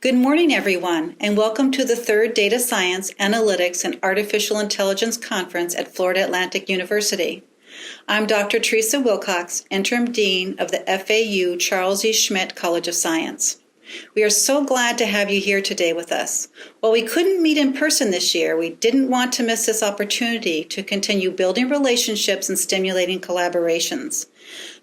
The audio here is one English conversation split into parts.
Good morning, everyone, and welcome to the third Data Science, Analytics, and Artificial Intelligence Conference at Florida Atlantic University. I'm Dr. Teresa Wilcox, Interim Dean of the FAU Charles E. Schmidt College of Science. We are so glad to have you here today with us. While we couldn't meet in person this year, we didn't want to miss this opportunity to continue building relationships and stimulating collaborations.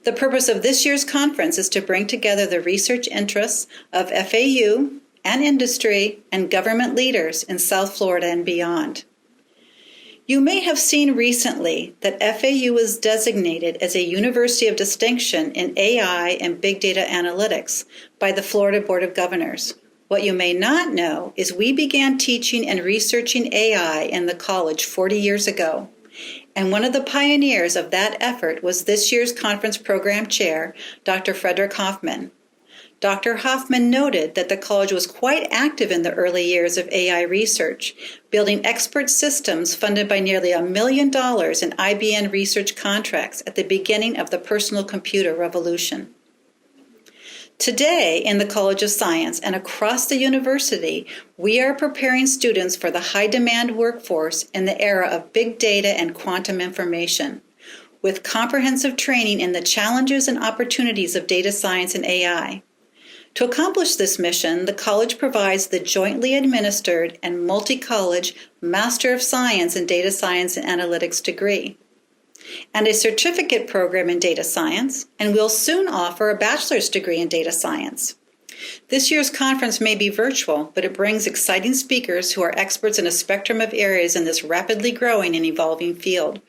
The purpose of this year's conference is to bring together the research interests of FAU and industry and government leaders in South Florida and beyond. You may have seen recently that FAU was designated as a University of Distinction in AI and Big Data Analytics by the Florida Board of Governors. What you may not know is we began teaching and researching AI in the college 40 years ago. And one of the pioneers of that effort was this year's conference program chair, Dr. Frederick Hoffman. Dr. Hoffman noted that the college was quite active in the early years of AI research, building expert systems funded by nearly $1 million in IBM research contracts at the beginning of the personal computer revolution. Today, in the College of Science and across the university, we are preparing students for the high-demand workforce in the era of big data and quantum information, with comprehensive training in the challenges and opportunities of data science and AI. To accomplish this mission, the college provides the jointly administered and multi-college Master of Science in Data Science and Analytics degree, and a certificate program in data science, and will soon offer a bachelor's degree in data science. This year's conference may be virtual, but it brings exciting speakers who are experts in a spectrum of areas in this rapidly growing and evolving field.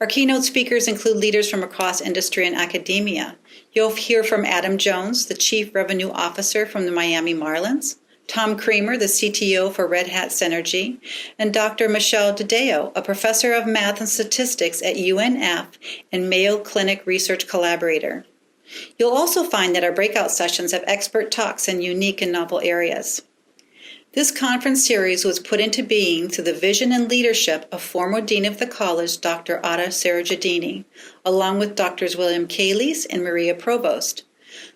Our keynote speakers include leaders from across industry and academia. You'll hear from Adam Jones, the Chief Revenue Officer from the Miami Marlins, Tom Creamer, the CTO for Red Hat Synergy, and Dr. Michelle DeDeo, a professor of math and statistics at UNF and Mayo Clinic research collaborator. You'll also find that our breakout sessions have expert talks in unique and novel areas. This conference series was put into being through the vision and leadership of former Dean of the College, Dr. Ada Saragiadini, along with Drs. William Kalies and Maria Provost.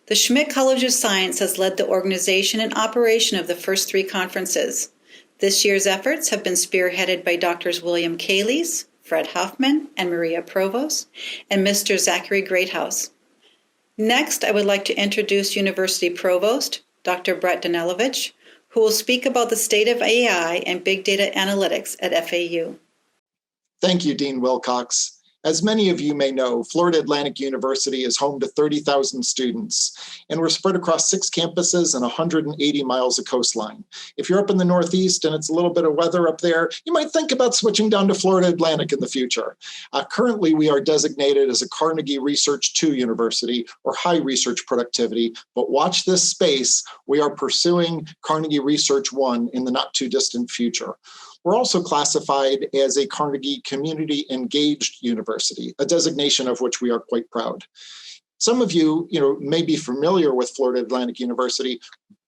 The Schmidt College of Science has led the organization and operation of the first three conferences. This year's efforts have been spearheaded by Drs. William Kalies, Fred Hoffman, and Maria Provost, and Mr. Zachary Greathouse. Next, I would like to introduce University Provost, Dr. Bret Danelovich, who will speak about the state of AI and big data analytics at FAU. Thank you, Dean Wilcox. As many of you may know, Florida Atlantic University is home to 30,000 students, and we're spread across 6 campuses and 180 miles of coastline. If you're up in the Northeast and it's a little bit of weather up there, you might think about switching down to Florida Atlantic in the future. Currently, we are designated as a Carnegie Research 2 University, or high research productivity, but watch this space. We are pursuing Carnegie Research 1 in the not too distant future. We're also classified as a Carnegie Community Engaged University, a designation of which we are quite proud. Some of you, may be familiar with Florida Atlantic University,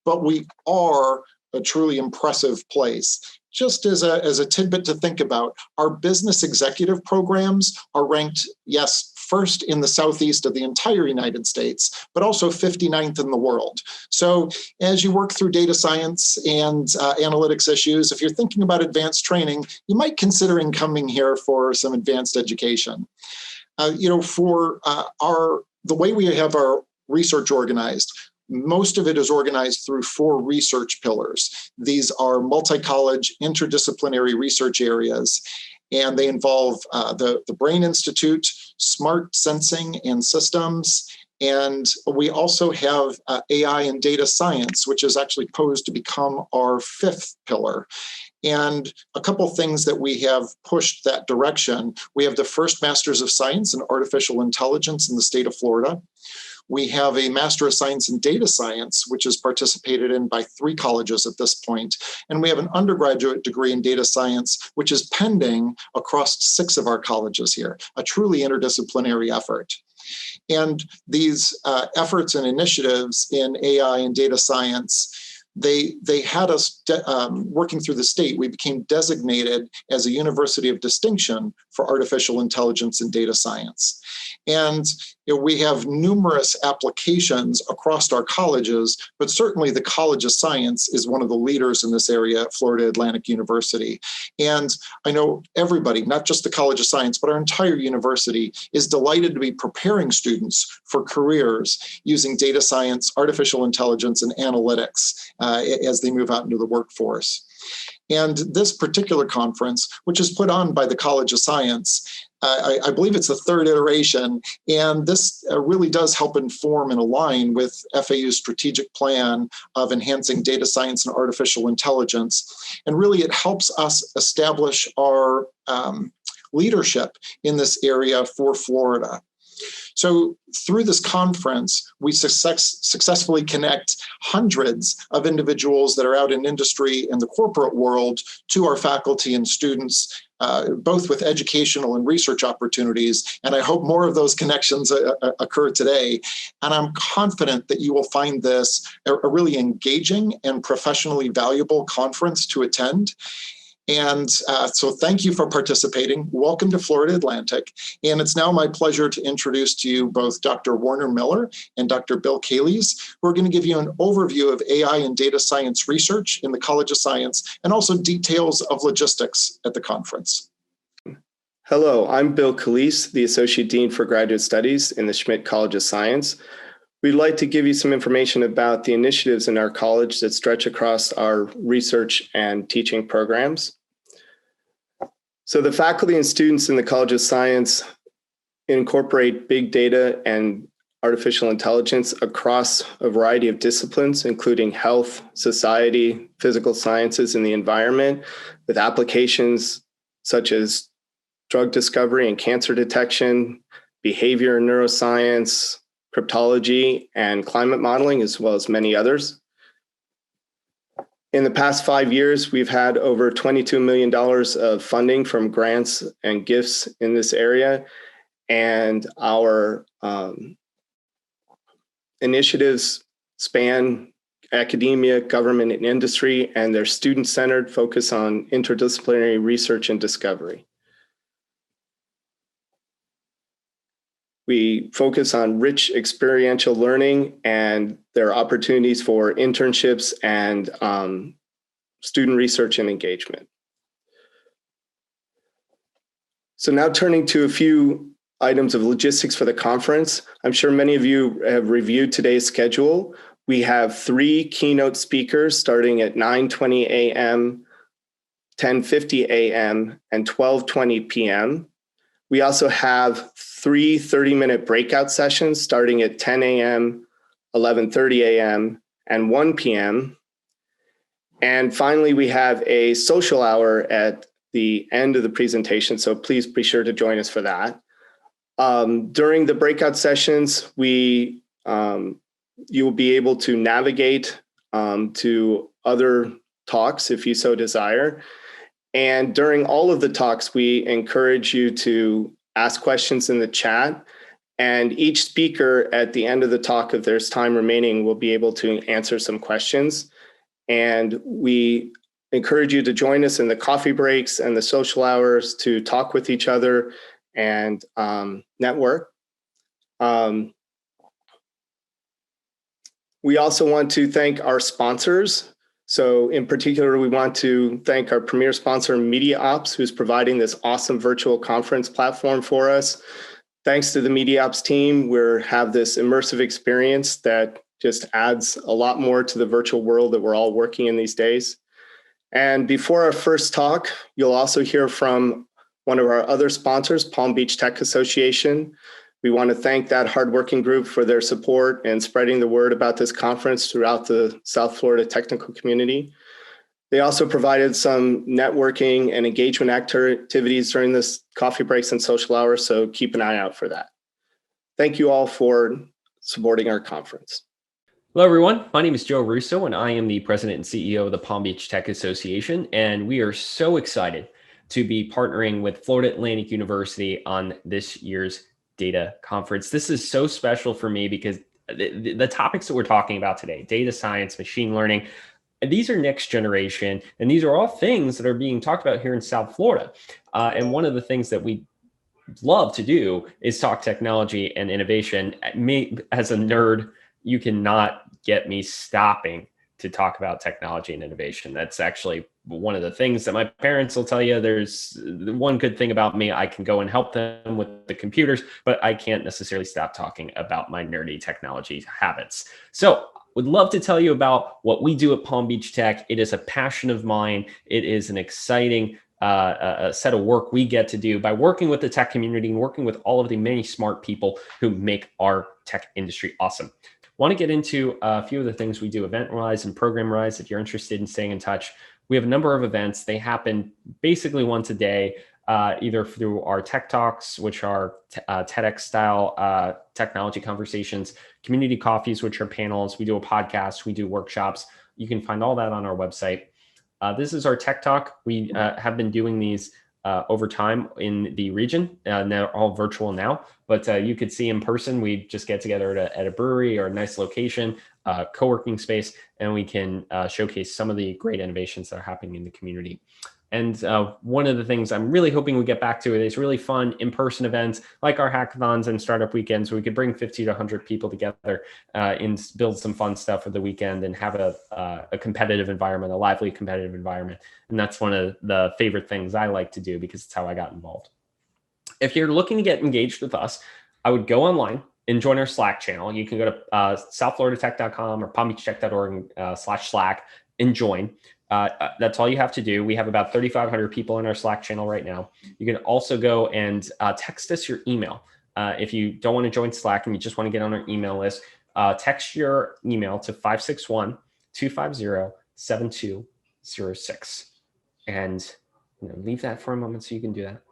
but we are a truly impressive place. Just as a tidbit to think about, our business executive programs are ranked, yes, first in the southeast of the entire United States, but also 59th in the world. So as you work through data science and analytics issues, if you're thinking about advanced training, you might consider coming here for some advanced education. The way we have our research organized, most of it is organized through 4 research pillars. These are multi-college, interdisciplinary research areas, and they involve the Brain Institute, smart sensing and systems, and we also have AI and data science, which is actually posed to become our 5th pillar. And a couple things that we have pushed that direction. We have the first Masters of Science in Artificial Intelligence in the state of Florida. We have a Master of Science in Data Science, which is participated in by 3 colleges at this point. And we have an undergraduate degree in data science, which is pending across 6 of our colleges here, a truly interdisciplinary effort. And these efforts and initiatives in AI and data science, they had us working through the state. We became designated as a University of Distinction for Artificial Intelligence and Data Science. And We have numerous applications across our colleges, but certainly the College of Science is one of the leaders in this area at Florida Atlantic University. And I know everybody, not just the College of Science, but our entire university is delighted to be preparing students for careers using data science, artificial intelligence, and analytics as they move out into the workforce. And this particular conference, which is put on by the College of Science, I believe it's the third iteration, and this really does help inform and align with FAU's strategic plan of enhancing data science and artificial intelligence. And really it helps us establish our leadership in this area for Florida. So through this conference, we successfully connect hundreds of individuals that are out in industry and the corporate world to our faculty and students, both with educational and research opportunities. And I hope more of those connections occur today. And I'm confident that you will find this a really engaging and professionally valuable conference to attend. And so thank you for participating. Welcome to Florida Atlantic. And it's now my pleasure to introduce to you both Dr. Warner Miller and Dr. Bill Kalies, who are going to give you an overview of AI and data science research in the College of Science and also details of logistics at the conference. Hello, I'm Bill Kalies, the Associate Dean for Graduate Studies in the Schmidt College of Science. We'd like to give you some information about the initiatives in our college that stretch across our research and teaching programs. So the faculty and students in the College of Science incorporate big data and artificial intelligence across a variety of disciplines, including health, society, physical sciences, and the environment, with applications such as drug discovery and cancer detection, behavior and neuroscience, cryptology, and climate modeling, as well as many others. In the past 5 years, we've had over $22 million of funding from grants and gifts in this area. And our initiatives span academia, government, and industry, and they're student-centered, focus on interdisciplinary research and discovery. We focus on rich experiential learning, and there are opportunities for internships and student research and engagement. So now turning to a few items of logistics for the conference. I'm sure many of you have reviewed today's schedule. We have 3 keynote speakers starting at 9:20 a.m., 10:50 a.m., and 12:20 p.m. We also have 3 30-minute breakout sessions starting at 10 a.m., 11:30 a.m., and 1 p.m. And finally, we have a social hour at the end of the presentation, so please be sure to join us for that. During the breakout sessions, you will be able to navigate to other talks if you so desire. And during all of the talks, we encourage you to ask questions in the chat. And each speaker at the end of the talk, if there's time remaining, will be able to answer some questions. And we encourage you to join us in the coffee breaks and the social hours to talk with each other and network. We also want to thank our sponsors. So in particular, we want to thank our premier sponsor, Media Ops, who's providing this awesome virtual conference platform for us. Thanks to the Media Ops team, we have this immersive experience that just adds a lot more to the virtual world that we're all working in these days. And before our first talk, you'll also hear from one of our other sponsors, Palm Beach Tech Association. We want to thank that hardworking group for their support and spreading the word about this conference throughout the South Florida technical community. They also provided some networking and engagement activities during this coffee breaks and social hours, so keep an eye out for that. Thank you all for supporting our conference. Hello, everyone. My name is Joe Russo, and I am the president and CEO of the Palm Beach Tech Association, and we are so excited to be partnering with Florida Atlantic University on this year's data conference. This is so special for me because the topics that we're talking about today, data science, machine learning, these are next generation, and these are all things that are being talked about here in South Florida. And one of the things that we love to do is talk technology and innovation. Me, as a nerd, you cannot get me stopping to talk about technology and innovation. That's actually one of the things that my parents will tell you. There's one good thing about me. I can go and help them with the computers, but I can't necessarily stop talking about my nerdy technology habits. So would love to tell you about what we do at Palm Beach Tech. It is a passion of mine. It is an exciting a set of work we get to do by working with the tech community and working with all of the many smart people who make our tech industry awesome. Want to get into a few of the things we do event-wise and program-wise. If you're interested in staying in touch, we have a number of events. They happen basically once a day, either through our tech talks, which are TEDx-style technology conversations, community coffees, which are panels. We do a podcast. We do workshops. You can find all that on our website. This is our tech talk. We have been doing these over time in the region. They're all virtual now, but you could see in person. We just get together at a brewery or a nice location, co-working space, and we can showcase some of the great innovations that are happening in the community. And one of the things I'm really hoping we get back to is really fun in-person events like our hackathons and startup weekends. We could bring 50 to 100 people together and build some fun stuff for the weekend and have a competitive environment, a lively competitive environment. And that's one of the favorite things I like to do because it's how I got involved. If you're looking to get engaged with us, I would go online and join our Slack channel. You can go to southfloridatech.com or palmbeachtech.org/Slack and join. That's all you have to do. We have about 3,500 people in our Slack channel right now. You can also go and text us your email. If you don't want to join Slack and you just want to get on our email list, text your email to 561-250-7206. And leave that for a moment so you can do that.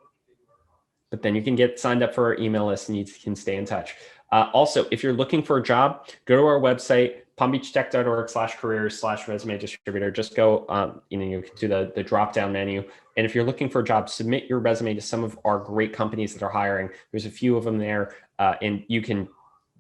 But then you can get signed up for our email list and you can stay in touch. Also, if you're looking for a job, go to our website, palmbeachtech.org/careers/resume distributor. Just go, you can do the drop-down menu. And if you're looking for a job, submit your resume to some of our great companies that are hiring. There's a few of them there, and you can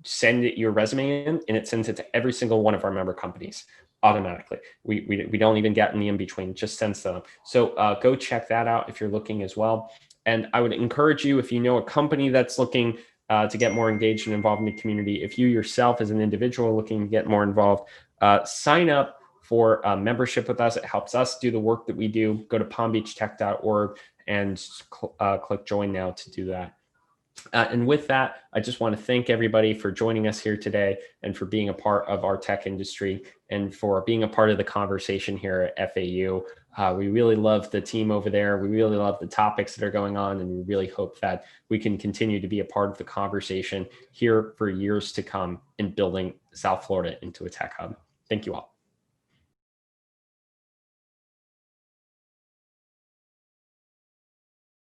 send your resume in, and it sends it to every single one of our member companies automatically. We don't even get in the in-between, just sends them. So go check that out if you're looking as well. And I would encourage you, if you know a company that's looking to get more engaged and involved in the community, if you yourself as an individual looking to get more involved, sign up for membership with us. It helps us do the work that we do. Go to palmbeachtech.org and click join now to do that. And with that, I just want to thank everybody for joining us here today and for being a part of our tech industry and for being a part of the conversation here at FAU. We really love the team over there. We really love the topics that are going on, and we really hope that we can continue to be a part of the conversation here for years to come in building South Florida into a tech hub. Thank you all.